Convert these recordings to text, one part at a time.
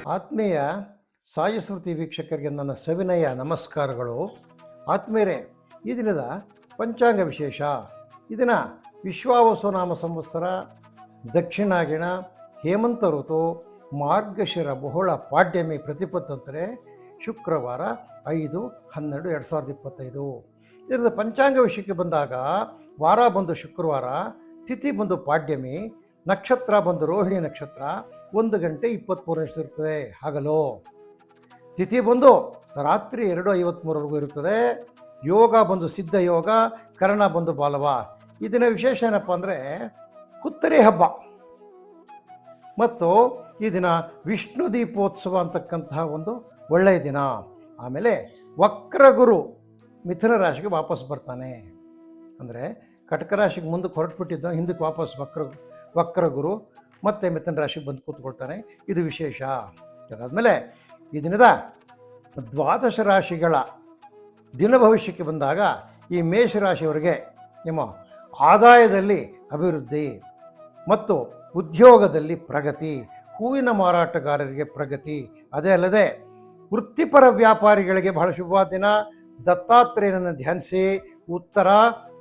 ಆತ್ಮೀಯ ಸಾಯಿಸ್ಮೃತಿ ವೀಕ್ಷಕರಿಗೆ ನನ್ನ ಸವಿನಯ ನಮಸ್ಕಾರಗಳು. ಆತ್ಮೀಯರೇ, ಈ ದಿನದ ಪಂಚಾಂಗ ವಿಶೇಷ. ಈ ದಿನ ವಿಶ್ವಾವಸುನಾಮ ಸಂವತ್ಸರ, ದಕ್ಷಿಣಾಗಿಣ, ಹೇಮಂತ ಋತು, ಮಾರ್ಗಶಿರ ಬಹುಳ ಪಾಡ್ಯಮಿ ಪ್ರತಿಪತ್ತಂದರೆ ಶುಕ್ರವಾರ 5/12/2025. ಇದರ ಪಂಚಾಂಗ ವಿಷಯಕ್ಕೆ ಬಂದಾಗ ವಾರ ಬಂದು ಶುಕ್ರವಾರ, ತಿಥಿ ಬಂದು ಪಾಡ್ಯಮಿ, ನಕ್ಷತ್ರ ಬಂದು ರೋಹಿಣಿ ನಕ್ಷತ್ರ, 1 ಗಂಟೆ 23 ನಿಮಿಷ ಇರ್ತದೆ ಹಗಲು. ತಿಥಿ ಬಂದು ರಾತ್ರಿ 2:53ವರೆಗೂ ಇರುತ್ತದೆ. ಯೋಗ ಬಂದು ಸಿದ್ಧ ಯೋಗ, ಕರ್ಣ ಬಂದು ಬಾಲವ. ಈ ದಿನ ವಿಶೇಷ ಏನಪ್ಪ ಅಂದರೆ ಹುತ್ತರಿ ಹಬ್ಬ, ಮತ್ತು ಈ ದಿನ ವಿಷ್ಣು ದೀಪೋತ್ಸವ ಅಂತಕ್ಕಂತಹ ಒಂದು ಒಳ್ಳೆಯ ದಿನ. ಆಮೇಲೆ ವಕ್ರಗುರು ಮಿಥುನ ರಾಶಿಗೆ ವಾಪಸ್ ಬರ್ತಾನೆ. ಅಂದರೆ ಕಟಕ ರಾಶಿಗೆ ಮುಂದಕ್ಕೆ ಹೊರಟುಬಿಟ್ಟಿದ್ದ, ಹಿಂದಕ್ಕೆ ವಾಪಸ್ ವಕ್ರಗುರು ಮತ್ತೆ ಮಿಥುನ ರಾಶಿಗೆ ಬಂದು ಕೂತ್ಕೊಳ್ತಾನೆ. ಇದು ವಿಶೇಷ. ಅದಾದಮೇಲೆ ಈ ದಿನದ ದ್ವಾದಶ ರಾಶಿಗಳ ದಿನ ಭವಿಷ್ಯಕ್ಕೆ ಬಂದಾಗ ಈ ಮೇಷರಾಶಿಯವರಿಗೆ ನಿಮ್ಮ ಆದಾಯದಲ್ಲಿ ಅಭಿವೃದ್ಧಿ ಮತ್ತು ಉದ್ಯೋಗದಲ್ಲಿ ಪ್ರಗತಿ, ಹೂವಿನ ಮಾರಾಟಗಾರರಿಗೆ ಪ್ರಗತಿ. ಅದೇ ಅಲ್ಲದೆ ವೃತ್ತಿಪರ ವ್ಯಾಪಾರಿಗಳಿಗೆ ಬಹಳ ಶುಭವಾದ ದಿನ. ದತ್ತಾತ್ರೇಯನನ್ನು ಧ್ಯಾನಿಸಿ. ಉತ್ತರ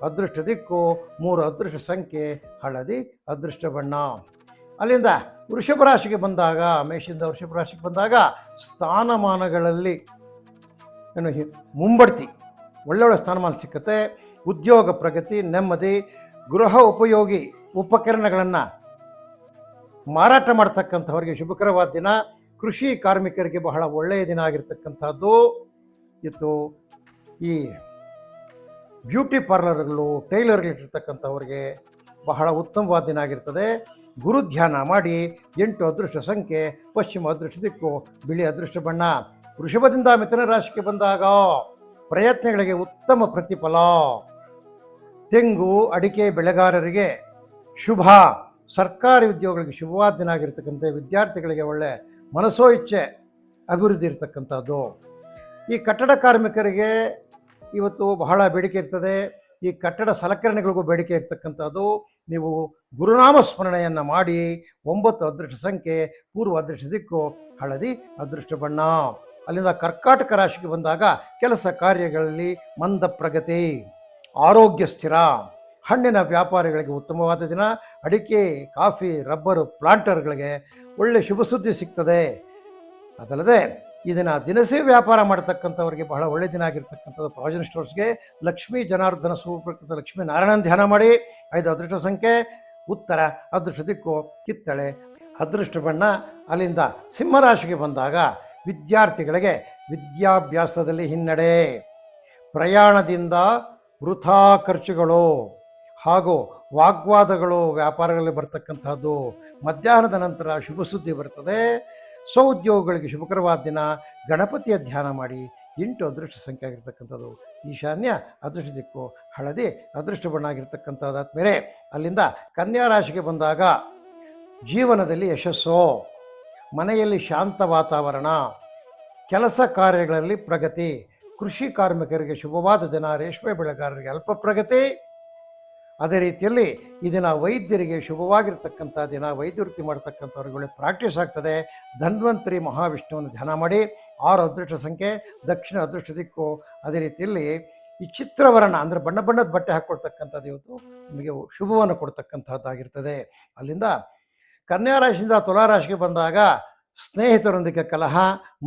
ಅದೃಷ್ಟ ದಿಕ್ಕು, 3 ಅದೃಷ್ಟ ಸಂಖ್ಯೆ ಹಳದಿ, ಅದೃಷ್ಟ ಬಣ್ಣ. ಅಲ್ಲಿಂದ ವೃಷಭ ರಾಶಿಗೆ ಬಂದಾಗ, ಮೇಷದಿಂದ ವೃಷಭ ರಾಶಿಗೆ ಬಂದಾಗ ಸ್ಥಾನಮಾನಗಳಲ್ಲಿ ಏನು ಮುಂಬಡ್ತಿ, ಒಳ್ಳೊಳ್ಳೆ ಸ್ಥಾನಮಾನ ಸಿಕ್ಕತ್ತೆ. ಉದ್ಯೋಗ ಪ್ರಗತಿ, ನೆಮ್ಮದಿ, ಗೃಹ ಉಪಯೋಗಿ ಉಪಕರಣಗಳನ್ನು ಮಾರಾಟ ಮಾಡ್ತಕ್ಕಂಥವ್ರಿಗೆ ಶುಭಕರವಾದ ದಿನ. ಕೃಷಿ ಕಾರ್ಮಿಕರಿಗೆ ಬಹಳ ಒಳ್ಳೆಯ ದಿನ ಆಗಿರ್ತಕ್ಕಂಥದ್ದು ಇತ್ತು. ಈ ಬ್ಯೂಟಿ ಪಾರ್ಲರ್ಗಳು, ಟೈಲರ್ಗಳಿರ್ತಕ್ಕಂಥವ್ರಿಗೆ ಬಹಳ ಉತ್ತಮವಾದ ದಿನ ಆಗಿರ್ತದೆ. ಗುರು ಧ್ಯಾನ ಮಾಡಿ. 8 ಅದೃಷ್ಟ ಸಂಖ್ಯೆ ಪಶ್ಚಿಮ ಅದೃಷ್ಟ ದಿಕ್ಕು, ಬಿಳಿ ಅದೃಷ್ಟ ಬಣ್ಣ. ವೃಷಭದಿಂದ ಮಿಥುನ ರಾಶಿಗೆ ಬಂದಾಗ ಪ್ರಯತ್ನಗಳಿಗೆ ಉತ್ತಮ ಪ್ರತಿಫಲ. ತೆಂಗು ಅಡಿಕೆ ಬೆಳೆಗಾರರಿಗೆ ಶುಭ. ಸರ್ಕಾರಿ ಉದ್ಯೋಗಗಳಿಗೆ ಶುಭವಾದ ದಿನ ಆಗಿರ್ತಕ್ಕಂಥ ವಿದ್ಯಾರ್ಥಿಗಳಿಗೆ ಒಳ್ಳೆ ಮನಸೋ ಇಚ್ಛೆ ಅಭಿವೃದ್ಧಿ ಇರ್ತಕ್ಕಂಥದ್ದು. ಈ ಕಟ್ಟಡ ಕಾರ್ಮಿಕರಿಗೆ ಇವತ್ತು ಬಹಳ ಬೇಡಿಕೆ ಇರ್ತದೆ. ಈ ಕಟ್ಟಡ ಸಲಕರಣೆಗಳಿಗೂ ಬೇಡಿಕೆ ಇರ್ತಕ್ಕಂಥದ್ದು. ನೀವು ಗುರುನಾಮ ಸ್ಮರಣೆಯನ್ನು ಮಾಡಿ. 9 ಅದೃಷ್ಟ ಸಂಖ್ಯೆ ಪೂರ್ವ ಅದೃಷ್ಟ ದಿಕ್ಕು, ಹಳದಿ ಅದೃಷ್ಟ ಬಣ್ಣ. ಅಲ್ಲಿಂದ ಕರ್ಕಾಟಕ ರಾಶಿಗೆ ಬಂದಾಗ ಕೆಲಸ ಕಾರ್ಯಗಳಲ್ಲಿ ಮಂದ ಪ್ರಗತಿ, ಆರೋಗ್ಯ ಸ್ಥಿರ. ಹಣ್ಣಿನ ವ್ಯಾಪಾರಿಗಳಿಗೆ ಉತ್ತಮವಾದ ದಿನ. ಅಡಿಕೆ, ಕಾಫಿ, ರಬ್ಬರು ಪ್ಲಾಂಟರ್ಗಳಿಗೆ ಒಳ್ಳೆ ಶುಭ ಸುದ್ದಿ ಸಿಗ್ತದೆ. ಅದಲ್ಲದೆ ಈ ದಿನ ದಿನಸಿ ವ್ಯಾಪಾರ ಮಾಡತಕ್ಕಂಥವ್ರಿಗೆ ಬಹಳ ಒಳ್ಳೆಯ ದಿನ ಆಗಿರ್ತಕ್ಕಂಥದ್ದು. ಪ್ರಾವಿಷನ್ ಸ್ಟೋರ್ಸ್ಗೆ ಲಕ್ಷ್ಮೀ ಜನಾರ್ದನ ಸೂಪ್ರಕೃತ ಲಕ್ಷ್ಮೀ ನಾರಾಯಣನ ಧ್ಯಾನ ಮಾಡಿ. 5 ಅದೃಷ್ಟ ಸಂಖ್ಯೆ ಉತ್ತರ, ಅದೃಷ್ಟ ದಿಕ್ಕು ಕಿತ್ತಳೆ, ಅದೃಷ್ಟ ಬಣ್ಣ. ಅಲ್ಲಿಂದ ಸಿಂಹರಾಶಿಗೆ ಬಂದಾಗ ವಿದ್ಯಾರ್ಥಿಗಳಿಗೆ ವಿದ್ಯಾಭ್ಯಾಸದಲ್ಲಿ ಹಿನ್ನಡೆ, ಪ್ರಯಾಣದಿಂದ ವೃಥಾ ಖರ್ಚುಗಳು ಹಾಗೂ ವಾಗ್ವಾದಗಳು ವ್ಯಾಪಾರಗಳಲ್ಲಿ ಬರ್ತಕ್ಕಂಥದ್ದು. ಮಧ್ಯಾಹ್ನದ ನಂತರ ಶುಭ ಸುದ್ದಿ ಬರ್ತದೆ. ಸ್ವಉದ್ಯೋಗಿಗಳಿಗೆ ಶುಭಕರವಾದ ದಿನ. ಗಣಪತಿಯ ಧ್ಯಾನ ಮಾಡಿ. 8 ಅದೃಷ್ಟ ಸಂಖ್ಯೆ ಆಗಿರ್ತಕ್ಕಂಥದ್ದು. ಈಶಾನ್ಯ ಅದೃಷ್ಟ ದಿಕ್ಕು, ಹಳದಿ ಅದೃಷ್ಟ ಬಣ್ಣ ಆಗಿರ್ತಕ್ಕಂಥದ್ದು. ಆದಮೇಲೆ ಅಲ್ಲಿಂದ ಕನ್ಯಾ ರಾಶಿಗೆ ಬಂದಾಗ ಜೀವನದಲ್ಲಿ ಯಶಸ್ಸು, ಮನೆಯಲ್ಲಿ ಶಾಂತ ವಾತಾವರಣ, ಕೆಲಸ ಕಾರ್ಯಗಳಲ್ಲಿ ಪ್ರಗತಿ. ಕೃಷಿ ಕಾರ್ಮಿಕರಿಗೆ ಶುಭವಾದ ದಿನ. ರೇಷ್ಮೆ ಬೆಳೆಗಾರರಿಗೆ ಅಲ್ಪ ಪ್ರಗತಿ. ಅದೇ ರೀತಿಯಲ್ಲಿ ಈ ದಿನ ವೈದ್ಯರಿಗೆ ಶುಭವಾಗಿರ್ತಕ್ಕಂಥ ದಿನ. ವೈದ್ಯ ವೃತ್ತಿ ಮಾಡ್ತಕ್ಕಂಥವ್ರಿಗೆ ಒಳ್ಳೆ ಪ್ರಾಕ್ಟೀಸ್ ಆಗ್ತದೆ. ಧನ್ವಂತರಿ ಮಹಾವಿಷ್ಣುವನ್ನು ಧ್ಯಾನ ಮಾಡಿ. 6 ಅದೃಷ್ಟ ಸಂಖ್ಯೆ ದಕ್ಷಿಣ ಅದೃಷ್ಟ ದಿಕ್ಕು. ಅದೇ ರೀತಿಯಲ್ಲಿ ಈ ಚಿತ್ರವರ್ಣ ಅಂದರೆ ಬಣ್ಣ ಬಣ್ಣದ ಬಟ್ಟೆ ಹಾಕ್ಕೊಳ್ತಕ್ಕಂಥದ್ದು ಇವತ್ತು ನಿಮಗೆ ಶುಭವನ್ನು ಕೊಡ್ತಕ್ಕಂಥದ್ದಾಗಿರ್ತದೆ. ಅಲ್ಲಿಂದ ಕನ್ಯಾ ರಾಶಿಯಿಂದ ತುಲಾ ರಾಶಿಗೆ ಬಂದಾಗ ಸ್ನೇಹಿತರೊಂದಿಗೆ ಕಲಹ,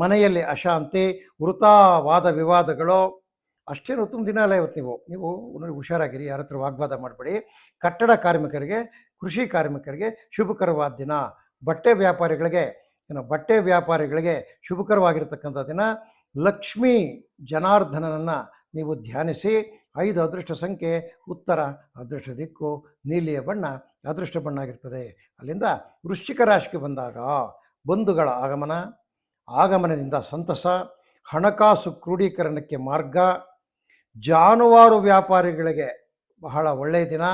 ಮನೆಯಲ್ಲಿ ಅಶಾಂತಿ, ವೃಥಾ ವಾದ ವಿವಾದಗಳು. ಅಷ್ಟೇನು ಉತ್ತಮ ದಿನ ಅಲ್ಲ ಇವತ್ತು. ನೀವು ಹುಷಾರಾಗಿರಿ, ಯಾರ ಹತ್ರ ವಾಗ್ವಾದ ಮಾಡಬೇಡಿ. ಕಟ್ಟಡ ಕಾರ್ಮಿಕರಿಗೆ, ಕೃಷಿ ಕಾರ್ಮಿಕರಿಗೆ ಶುಭಕರವಾದ ದಿನ. ಬಟ್ಟೆ ವ್ಯಾಪಾರಿಗಳಿಗೆ ಶುಭಕರವಾಗಿರ್ತಕ್ಕಂಥ ದಿನ. ಲಕ್ಷ್ಮೀ ಜನಾರ್ದನನನ್ನು ನೀವು ಧ್ಯಾನಿಸಿ. 5 ಅದೃಷ್ಟ ಸಂಖ್ಯೆ ಉತ್ತರ, ಅದೃಷ್ಟ ದಿಕ್ಕು ನೀಲಿಯ ಬಣ್ಣ, ಅದೃಷ್ಟ ಬಣ್ಣ ಆಗಿರ್ತದೆ. ಅಲ್ಲಿಂದ ವೃಶ್ಚಿಕ ರಾಶಿಗೆ ಬಂದಾಗ ಬಂಧುಗಳ ಆಗಮನದಿಂದ ಸಂತಸ, ಹಣಕಾಸು ಕ್ರೋಢೀಕರಣಕ್ಕೆ ಮಾರ್ಗ. ಜಾನುವಾರು ವ್ಯಾಪಾರಿಗಳಿಗೆ ಬಹಳ ಒಳ್ಳೆಯ ದಿನ.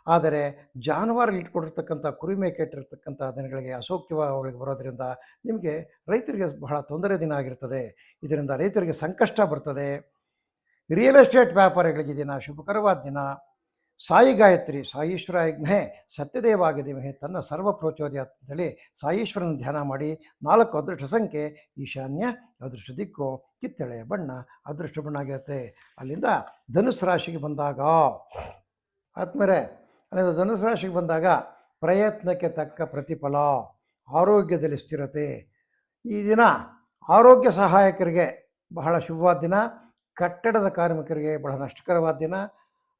ಆದರೆ ಜಾನುವಾರು ಇಟ್ಕೊಂಡಿರ್ತಕ್ಕಂಥ ಕುರಿ ಮೇಕೆ ಇಟ್ಟಿರ್ತಕ್ಕಂಥ ದಿನಗಳಿಗೆ ಅಸೌಖ್ಯವಾಗಿ ಬರೋದರಿಂದ ನಿಮಗೆ ರೈತರಿಗೆ ಬಹಳ ತೊಂದರೆ ದಿನ ಆಗಿರ್ತದೆ. ಇದರಿಂದ ರೈತರಿಗೆ ಸಂಕಷ್ಟ ಬರ್ತದೆ. ರಿಯಲ್ ಎಸ್ಟೇಟ್ ವ್ಯಾಪಾರಿಗಳಿಗೆ ದಿನ ಶುಭಕರವಾದ ದಿನ. ಸಾಯಿ ಗಾಯತ್ರಿ ಸಾಯೀಶ್ವರ ಯಜ್ಞೆ ಸತ್ಯದೇವಾಗದಿಮಹೆ ತನ್ನ ಸರ್ವ ಪ್ರೋಚೋದಯ ಅಂತೇಳಿ ಸಾಯೀಶ್ವರನ ಧ್ಯಾನ ಮಾಡಿ 4 ಅದೃಷ್ಟ ಸಂಖ್ಯೆ ಈಶಾನ್ಯ, ಅದೃಷ್ಟ ದಿಕ್ಕು, ಕಿತ್ತಳೆಯ ಬಣ್ಣ, ಅದೃಷ್ಟ ಬಣ್ಣ ಆಗಿರುತ್ತೆ. ಅಲ್ಲಿಂದ ಧನುಸ್ಸು ರಾಶಿಗೆ ಬಂದಾಗ ಆದ್ಮೇಲೆ ಅಲ್ಲಿಂದ ಧನುಸ್ಸು ರಾಶಿಗೆ ಬಂದಾಗ ಪ್ರಯತ್ನಕ್ಕೆ ತಕ್ಕ ಪ್ರತಿಫಲ, ಆರೋಗ್ಯದಲ್ಲಿ ಸ್ಥಿರತೆ. ಈ ದಿನ ಆರೋಗ್ಯ ಸಹಾಯಕರಿಗೆ ಬಹಳ ಶುಭವಾದ ದಿನ, ಕಟ್ಟಡದ ಕಾರ್ಮಿಕರಿಗೆ ಬಹಳ ನಷ್ಟಕರವಾದ ದಿನ,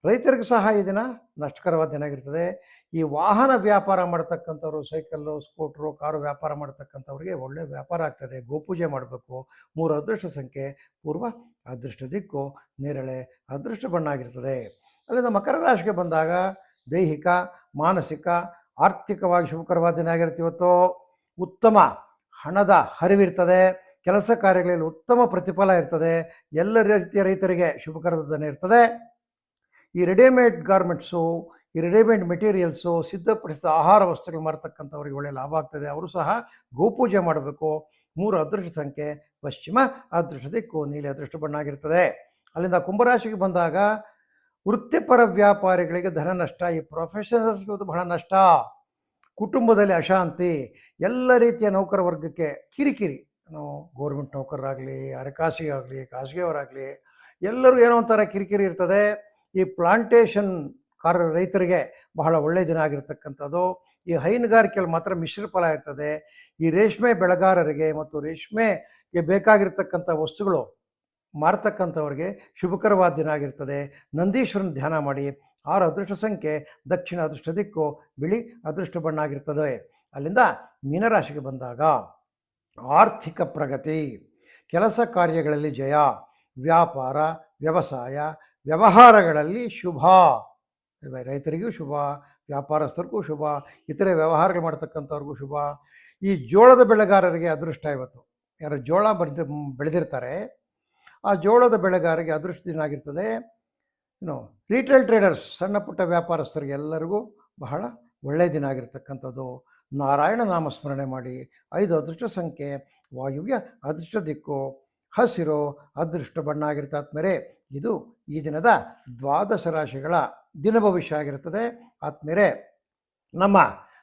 ರೈತರಿಗೂ ಸಹ ಈ ದಿನ ನಷ್ಟಕರವಾದ ದಿನ ಆಗಿರ್ತದೆ. ಈ ವಾಹನ ವ್ಯಾಪಾರ ಮಾಡ್ತಕ್ಕಂಥವ್ರು, ಸೈಕಲ್ಲು, ಸ್ಕೂಟ್ರು, ಕಾರು ವ್ಯಾಪಾರ ಮಾಡ್ತಕ್ಕಂಥವ್ರಿಗೆ ಒಳ್ಳೆಯ ವ್ಯಾಪಾರ ಆಗ್ತದೆ. ಗೋಪೂಜೆ ಮಾಡಬೇಕು. 3 ಅದೃಷ್ಟ ಸಂಖ್ಯೆ ಪೂರ್ವ, ಅದೃಷ್ಟ ದಿಕ್ಕು ನೇರಳೆ, ಅದೃಷ್ಟ ಬಣ್ಣ ಆಗಿರ್ತದೆ. ಅಲ್ಲಿಂದ ಮಕರ ರಾಶಿಗೆ ಬಂದಾಗ ದೈಹಿಕ, ಮಾನಸಿಕ, ಆರ್ಥಿಕವಾಗಿ ಶುಭಕರವಾದ ದಿನ ಆಗಿರುತ್ತೆ. ಇವತ್ತು ಉತ್ತಮ ಹಣದ ಹರಿವಿರ್ತದೆ. ಕೆಲಸ ಕಾರ್ಯಗಳಲ್ಲಿ ಉತ್ತಮ ಪ್ರತಿಫಲ ಇರ್ತದೆ. ಎಲ್ಲ ರೀತಿಯ ರೈತರಿಗೆ ಶುಭಕರದ ದಿನ ಇರ್ತದೆ. ಈ ರೆಡಿಮೇಡ್ ಗಾರ್ಮೆಂಟ್ಸು, ಈ ರೆಡಿಮೇಡ್ ಮೆಟೀರಿಯಲ್ಸು, ಸಿದ್ಧಪಡಿಸಿದ ಆಹಾರ ವಸ್ತುಗಳು ಮಾರತಕ್ಕಂಥವ್ರಿಗೆ ಒಳ್ಳೆಯ ಲಾಭ ಆಗ್ತದೆ. ಅವರು ಸಹ ಗೋಪೂಜೆ ಮಾಡಬೇಕು. 3 ಅದೃಷ್ಟ ಸಂಖ್ಯೆ ಪಶ್ಚಿಮ, ಅದೃಷ್ಟ ದಿಕ್ಕು ನೀಲಿ, ಅದೃಷ್ಟ ಬಣ್ಣ ಆಗಿರ್ತದೆ. ಅಲ್ಲಿಂದ ಕುಂಭರಾಶಿಗೆ ಬಂದಾಗ ವೃತ್ತಿಪರ ವ್ಯಾಪಾರಿಗಳಿಗೆ ಧನ ನಷ್ಟ, ಈ ಪ್ರೊಫೆಷನಲ್ಸ್ಗೆ ಬಹಳ ನಷ್ಟ, ಕುಟುಂಬದಲ್ಲಿ ಅಶಾಂತಿ, ಎಲ್ಲ ರೀತಿಯ ನೌಕರ ವರ್ಗಕ್ಕೆ ಕಿರಿಕಿರಿ. ಗೌರ್ಮೆಂಟ್ ನೌಕರರಾಗಲಿ, ಹಣಕಾಸಿಗಾಗಲಿ, ಖಾಸಗಿಯವರಾಗಲಿ, ಎಲ್ಲರೂ ಏನೋ ಒಂಥರ ಕಿರಿಕಿರಿ ಇರ್ತದೆ. ಈ ಪ್ಲಾಂಟೇಶನ್ ರೈತರಿಗೆ ಬಹಳ ಒಳ್ಳೆಯ ದಿನ ಆಗಿರ್ತಕ್ಕಂಥದ್ದು. ಈ ಹೈನುಗಾರಿಕೆಯಲ್ಲಿ ಮಾತ್ರ ಮಿಶ್ರ ಫಲ ಇರ್ತದೆ. ಈ ರೇಷ್ಮೆ ಬೆಳೆಗಾರರಿಗೆ ಮತ್ತು ರೇಷ್ಮೆಗೆ ಬೇಕಾಗಿರ್ತಕ್ಕಂಥ ವಸ್ತುಗಳು ಮಾರ್ತಕ್ಕಂಥವ್ರಿಗೆ ಶುಭಕರವಾದ ದಿನ ಆಗಿರ್ತದೆ. ನಂದೀಶ್ವರನ ಧ್ಯಾನ ಮಾಡಿ. 6 ಅದೃಷ್ಟ ಸಂಖ್ಯೆ ದಕ್ಷಿಣ, ಅದೃಷ್ಟ ದಿಕ್ಕು ಬಿಳಿ, ಅದೃಷ್ಟ ಬಣ್ಣ ಆಗಿರ್ತದೆ. ಅಲ್ಲಿಂದ ಮೀನರಾಶಿಗೆ ಬಂದಾಗ ಆರ್ಥಿಕ ಪ್ರಗತಿ, ಕೆಲಸ ಕಾರ್ಯಗಳಲ್ಲಿ ಜಯ, ವ್ಯಾಪಾರ, ವ್ಯವಸಾಯ, ವ್ಯವಹಾರಗಳಲ್ಲಿ ಶುಭ. ರೈತರಿಗೂ ಶುಭ, ವ್ಯಾಪಾರಸ್ಥರಿಗೂ ಶುಭ, ಇತರೆ ವ್ಯವಹಾರಗಳು ಮಾಡ್ತಕ್ಕಂಥವ್ರಿಗೂ ಶುಭ. ಈ ಜೋಳದ ಬೆಳೆಗಾರರಿಗೆ ಅದೃಷ್ಟ. ಇವತ್ತು ಯಾರು ಜೋಳ ಬೆಳೆದಿರ್ತಾರೆ ಆ ಜೋಳದ ಬೆಳೆಗಾರರಿಗೆ ಅದೃಷ್ಟ ದಿನ ಆಗಿರ್ತದೆ. ರೀಟೇಲ್ ಟ್ರೇಡರ್ಸ್, ಸಣ್ಣ ಪುಟ್ಟ ವ್ಯಾಪಾರಸ್ಥರಿಗೆ ಎಲ್ಲರಿಗೂ ಬಹಳ ಒಳ್ಳೆಯ ದಿನ ಆಗಿರ್ತಕ್ಕಂಥದ್ದು. ನಾರಾಯಣ ನಾಮಸ್ಮರಣೆ ಮಾಡಿ. 5 ಅದೃಷ್ಟ ಸಂಖ್ಯೆ ವಾಯುವ್ಯ, ಅದೃಷ್ಟ ದಿಕ್ಕು ಹಸಿರು, ಅದೃಷ್ಟ ಬಣ್ಣ ಆಗಿರುತ್ತೆ. ಆದ್ಮೇಲೆ ಇದು ಈ ದಿನದ 12 ರಾಶಿಗಳ ದಿನ ಭವಿಷ್ಯ ಆಗಿರ್ತದೆ. ಆದ್ಮೇಲೆ ನಮ್ಮ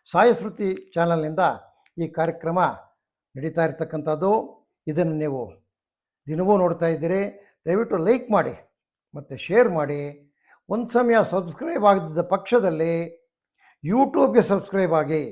ಸಾಯಿ ಸ್ಮೃತಿ ಚಾನಲ್ನಿಂದ ಈ ಕಾರ್ಯಕ್ರಮ ನಡೀತಾ ಇರ್ತಕ್ಕಂಥದ್ದು. ಇದನ್ನು ನೀವು ದಿನವೂ ನೋಡ್ತಾ ಇದ್ದೀರಿ. ದಯವಿಟ್ಟು ಲೈಕ್ ಮಾಡಿ ಮತ್ತು ಶೇರ್ ಮಾಡಿ. ಒಂದು ಸಮಯ ಸಬ್ಸ್ಕ್ರೈಬ್ ಆಗದಿದ್ದ ಪಕ್ಷದಲ್ಲಿ ಯೂಟ್ಯೂಬ್ಗೆ ಸಬ್ಸ್ಕ್ರೈಬ್ ಆಗಿ.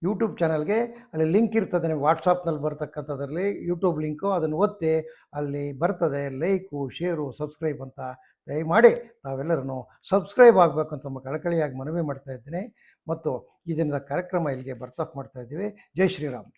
ಯೂಟ್ಯೂಬ್ ಚಾನಲ್ಗೆ ಅಲ್ಲಿ ಲಿಂಕ್ ಇರ್ತದೆ, ನೀವು ವಾಟ್ಸಪ್ನಲ್ಲಿ ಬರ್ತಕ್ಕಂಥದ್ರಲ್ಲಿ ಯೂಟ್ಯೂಬ್ ಲಿಂಕು, ಅದನ್ನು ಒತ್ತಿ ಅಲ್ಲಿ ಬರ್ತದೆ ಲೈಕು, ಶೇರು, ಸಬ್ಸ್ಕ್ರೈಬ್ ಅಂತ. ದಯಮಾಡಿ ತಾವೆಲ್ಲರೂ ಸಬ್ಸ್ಕ್ರೈಬ್ ಆಗಬೇಕು ಅಂತ ನಮ್ಮ ಕಳಕಳಿಯಾಗಿ ಮನವಿ ಮಾಡ್ತಾ ಇದ್ದೀನಿ. ಮತ್ತು ಈ ದಿನದ ಕಾರ್ಯಕ್ರಮ ಇಲ್ಲಿಗೆ ಬರ್ತಾಫ್ ಮಾಡ್ತಾ ಇದ್ದೀವಿ. ಜೈ ಶ್ರೀರಾಮ್.